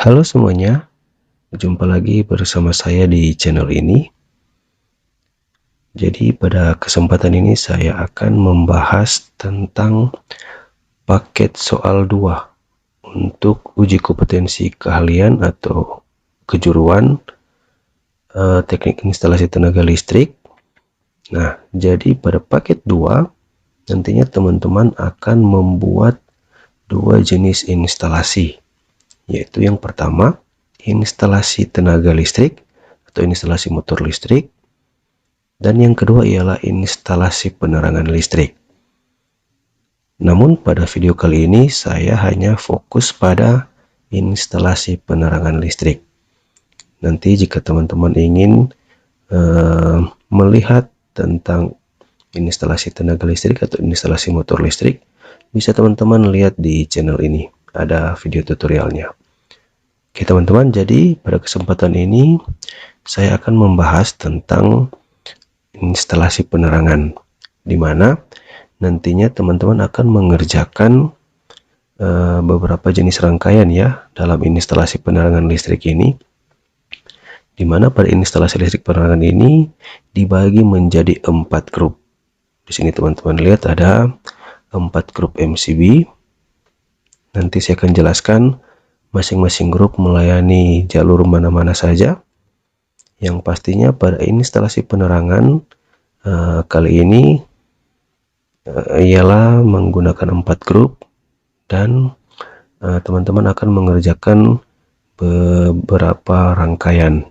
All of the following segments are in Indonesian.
Halo semuanya, jumpa lagi bersama saya di channel ini. Jadi pada kesempatan ini saya akan membahas tentang paket soal 2 untuk uji kompetensi keahlian atau kejuruan teknik instalasi tenaga listrik. Nah, jadi pada paket 2 nantinya teman-teman akan membuat 2 jenis instalasi, yaitu yang pertama instalasi tenaga listrik atau instalasi motor listrik, dan yang kedua ialah instalasi penerangan listrik. Namun pada video kali ini saya hanya fokus pada instalasi penerangan listrik. Nanti jika teman-teman ingin melihat tentang instalasi tenaga listrik atau instalasi motor listrik, bisa teman-teman lihat di channel ini, ada video tutorialnya. Oke teman-teman, jadi pada kesempatan ini saya akan membahas tentang instalasi penerangan, di mana nantinya teman-teman akan mengerjakan beberapa jenis rangkaian ya dalam instalasi penerangan listrik ini, di mana pada instalasi listrik penerangan ini dibagi menjadi 4 grup. Di sini teman-teman lihat ada 4 grup MCB. Nanti saya akan jelaskan masing-masing grup melayani jalur mana-mana saja. Yang pastinya pada instalasi penerangan kali ini ialah menggunakan 4 grup, dan teman-teman akan mengerjakan beberapa rangkaian,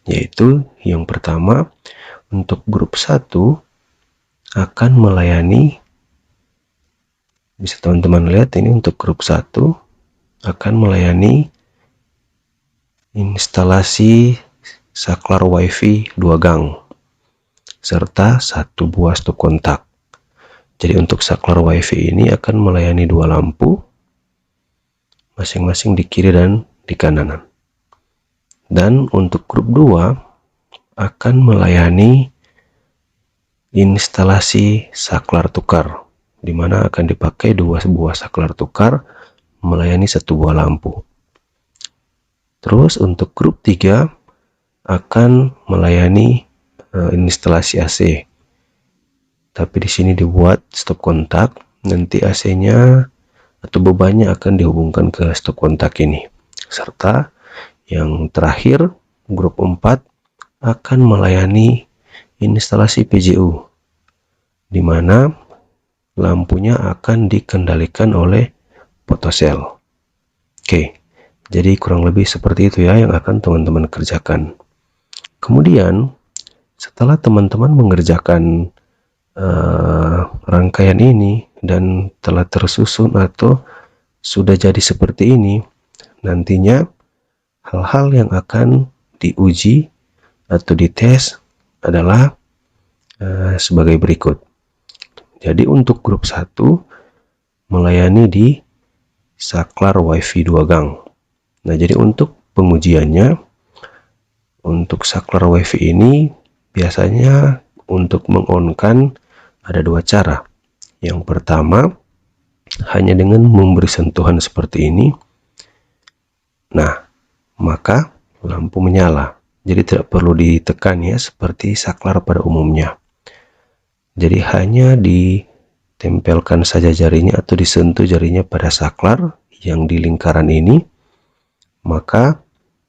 yaitu yang pertama untuk grup 1 akan melayani, bisa teman-teman lihat ini untuk grup 1 akan melayani instalasi saklar wifi 2 gang serta 1 buah stop kontak. Jadi untuk saklar wifi ini akan melayani 2 lampu masing-masing di kiri dan di kanan. Dan untuk grup 2 akan melayani instalasi saklar tukar, di mana akan dipakai 2 buah saklar tukar melayani 1 buah lampu. Terus untuk grup 3 akan melayani instalasi AC. Tapi di sini dibuat stop kontak, nanti AC-nya atau bebannya akan dihubungkan ke stop kontak ini. Serta yang terakhir grup 4 akan melayani instalasi PJU, di mana lampunya akan dikendalikan oleh photocell. Oke, jadi kurang lebih seperti itu ya yang akan teman-teman kerjakan. Kemudian setelah teman-teman mengerjakan rangkaian ini dan telah tersusun atau sudah jadi seperti ini, nantinya hal-hal yang akan diuji atau dites adalah sebagai berikut. Jadi untuk grup 1 melayani di saklar wifi 2 gang. Nah, jadi untuk pengujiannya untuk saklar wifi ini biasanya untuk mengonkan ada 2 cara. Yang pertama hanya dengan memberi sentuhan seperti ini. Nah, maka lampu menyala. Jadi tidak perlu ditekan ya seperti saklar pada umumnya. Jadi hanya ditempelkan saja jarinya atau disentuh jarinya pada saklar yang di lingkaran ini, maka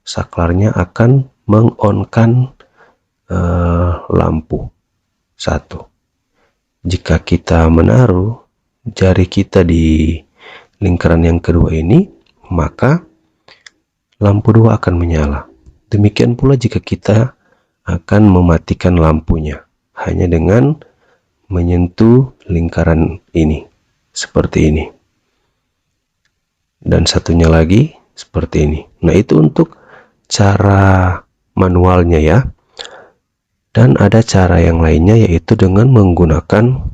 saklarnya akan mengonkan lampu 1. Jika kita menaruh jari kita di lingkaran yang kedua ini, maka lampu 2 akan menyala. Demikian pula jika kita akan mematikan lampunya hanya dengan menyentuh lingkaran ini seperti ini, dan satunya lagi seperti ini. Nah, itu untuk cara manualnya ya. Dan ada cara yang lainnya, yaitu dengan menggunakan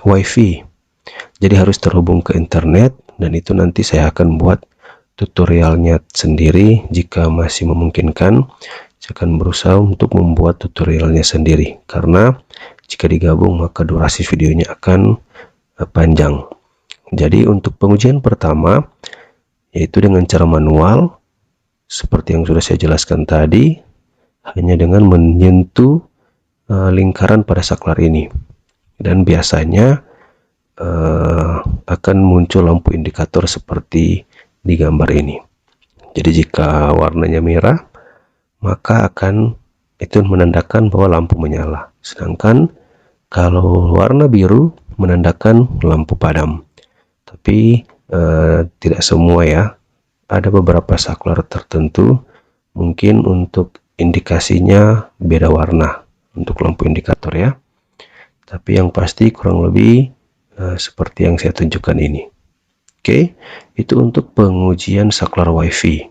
wifi. Jadi harus terhubung ke internet, dan itu nanti saya akan buat tutorialnya sendiri. Jika masih memungkinkan, saya akan berusaha untuk membuat tutorialnya sendiri, karena jika digabung maka durasi videonya akan panjang. Jadi untuk pengujian pertama yaitu dengan cara manual, seperti yang sudah saya jelaskan tadi, hanya dengan menyentuh lingkaran pada saklar ini. Dan biasanya akan muncul lampu indikator seperti di gambar ini. Jadi jika warnanya merah, maka akan itu menandakan bahwa lampu menyala. Sedangkan kalau warna biru menandakan lampu padam. Tapi tidak semua ya. Ada beberapa saklar tertentu mungkin untuk indikasinya beda warna untuk lampu indikator ya. Tapi yang pasti kurang lebih seperti yang saya tunjukkan ini. Oke, itu untuk pengujian saklar WiFi.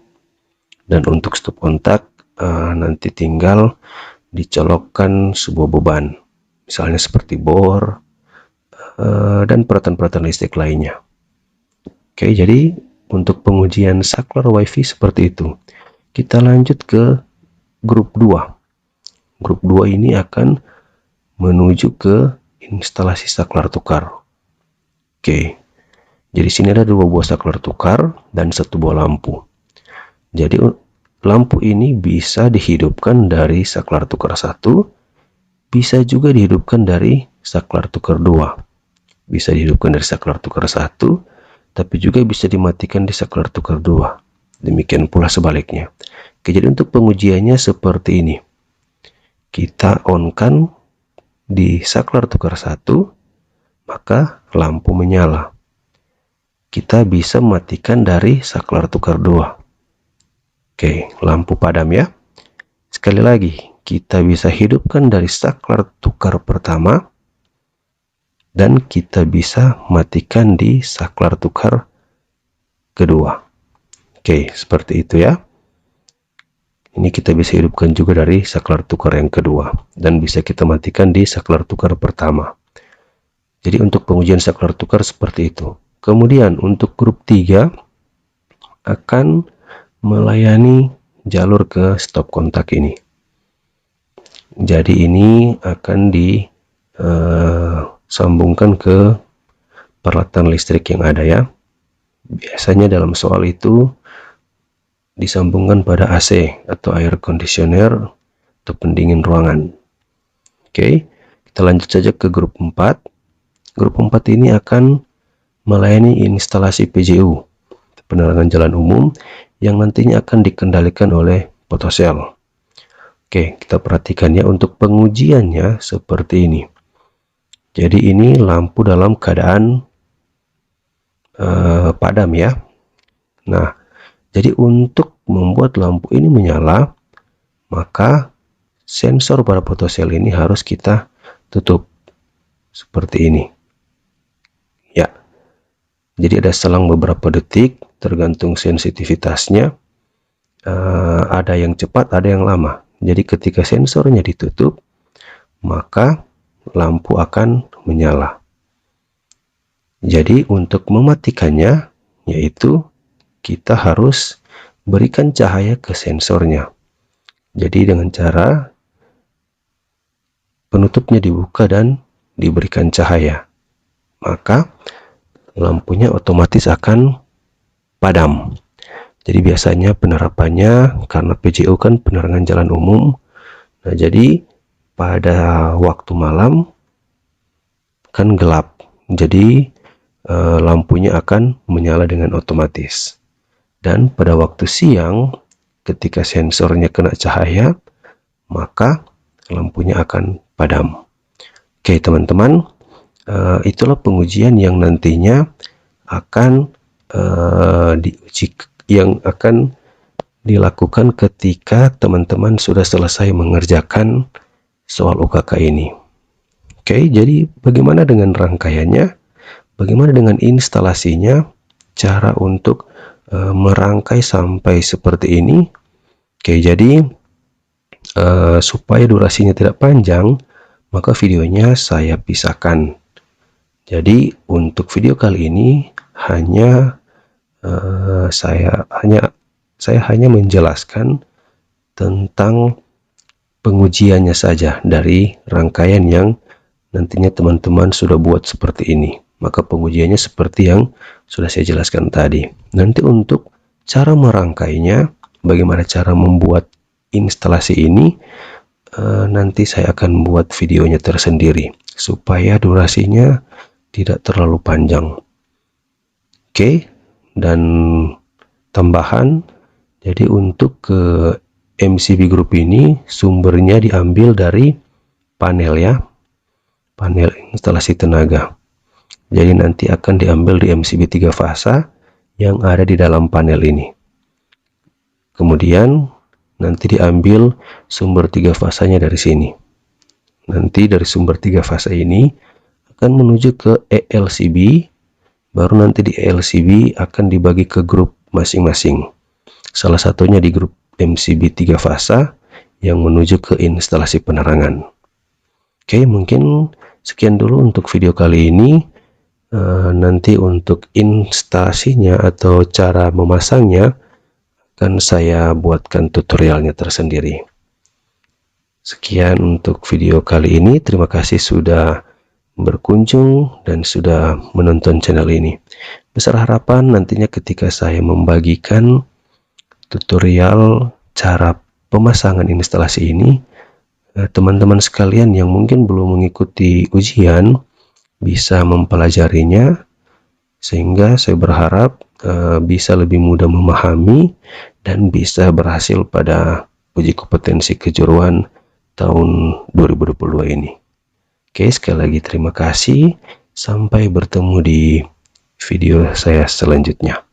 Dan untuk stop kontak nanti tinggal dicolokkan sebuah beban, misalnya seperti bor dan peralatan-peralatan listrik lainnya. Oke, jadi untuk pengujian saklar WiFi seperti itu. Kita lanjut ke grup 2. Grup 2 ini akan menuju ke instalasi saklar tukar. Oke, jadi sini ada 2 buah saklar tukar dan 1 buah lampu. Jadi lampu ini bisa dihidupkan dari saklar tukar 1, bisa juga dihidupkan dari saklar tukar 2. Bisa dihidupkan dari saklar tukar 1, tapi juga bisa dimatikan di saklar tukar 2. Demikian pula sebaliknya. Oke, jadi untuk pengujiannya seperti ini. Kita on-kan di saklar tukar 1, maka lampu menyala. Kita bisa matikan dari saklar tukar 2. Oke, lampu padam ya. Sekali lagi, kita bisa hidupkan dari saklar tukar pertama, dan kita bisa matikan di saklar tukar kedua. Oke, seperti itu ya. Ini kita bisa hidupkan juga dari saklar tukar yang kedua, dan bisa kita matikan di saklar tukar pertama. Jadi untuk pengujian saklar tukar seperti itu. Kemudian untuk grup 3 akan melayani jalur ke stop kontak ini. Jadi ini akan disambungkan ke peralatan listrik yang ada ya. Biasanya dalam soal itu disambungkan pada AC atau air conditioner atau pendingin ruangan. Oke, kita lanjut saja ke grup 4. Grup 4 ini akan melayani instalasi PJU, penerangan jalan umum, yang nantinya akan dikendalikan oleh photocell. Oke, kita perhatikan ya, untuk pengujiannya seperti ini. Jadi ini lampu dalam keadaan padam ya. Nah, jadi untuk membuat lampu ini menyala, maka sensor pada photocell ini harus kita tutup seperti ini ya. Jadi ada selang beberapa detik tergantung sensitivitasnya. Ada yang cepat, ada yang lama. Jadi ketika sensornya ditutup, maka lampu akan menyala. Jadi untuk mematikannya, yaitu kita harus berikan cahaya ke sensornya. Jadi dengan cara penutupnya dibuka dan diberikan cahaya, maka lampunya otomatis akan padam. Jadi biasanya penerapannya, karena PJU kan penerangan jalan umum, nah jadi pada waktu malam kan gelap, jadi lampunya akan menyala dengan otomatis. Dan pada waktu siang, ketika sensornya kena cahaya, maka lampunya akan padam. Oke teman-teman, itulah pengujian yang nantinya akan dilakukan ketika teman-teman sudah selesai mengerjakan soal UKK ini. Oke, jadi bagaimana dengan rangkaiannya? Bagaimana dengan instalasinya? Cara untuk merangkai sampai seperti ini. Oke, jadi supaya durasinya tidak panjang, maka videonya saya pisahkan. Jadi untuk video kali ini saya hanya menjelaskan tentang pengujiannya saja dari rangkaian yang nantinya teman-teman sudah buat seperti ini. Maka pengujiannya seperti yang sudah saya jelaskan tadi. Nanti untuk cara merangkainya, bagaimana cara membuat instalasi ini, nanti saya akan buat videonya tersendiri supaya durasinya tidak terlalu panjang. Oke, dan tambahan, jadi untuk ke MCB Group ini sumbernya diambil dari panel ya, panel instalasi tenaga. Jadi nanti akan diambil di MCB 3 fasa yang ada di dalam panel ini. Kemudian nanti diambil sumber 3 fasanya dari sini. Nanti dari sumber 3 fasa ini akan menuju ke ELCB, baru nanti di ELCB akan dibagi ke grup masing-masing. Salah satunya di grup MCB 3 fasa yang menuju ke instalasi penerangan. Oke, mungkin sekian dulu untuk video kali ini. Nanti untuk instalasinya atau cara memasangnya akan saya buatkan tutorialnya tersendiri. Sekian untuk video kali ini. Terima kasih sudah berkunjung dan sudah menonton channel ini. Besar harapan nantinya ketika saya membagikan tutorial cara pemasangan instalasi ini, teman-teman sekalian yang mungkin belum mengikuti ujian bisa mempelajarinya, sehingga saya berharap bisa lebih mudah memahami dan bisa berhasil pada uji kompetensi kejuruan tahun 2022 ini. Oke, sekali lagi terima kasih. Sampai bertemu di video saya selanjutnya.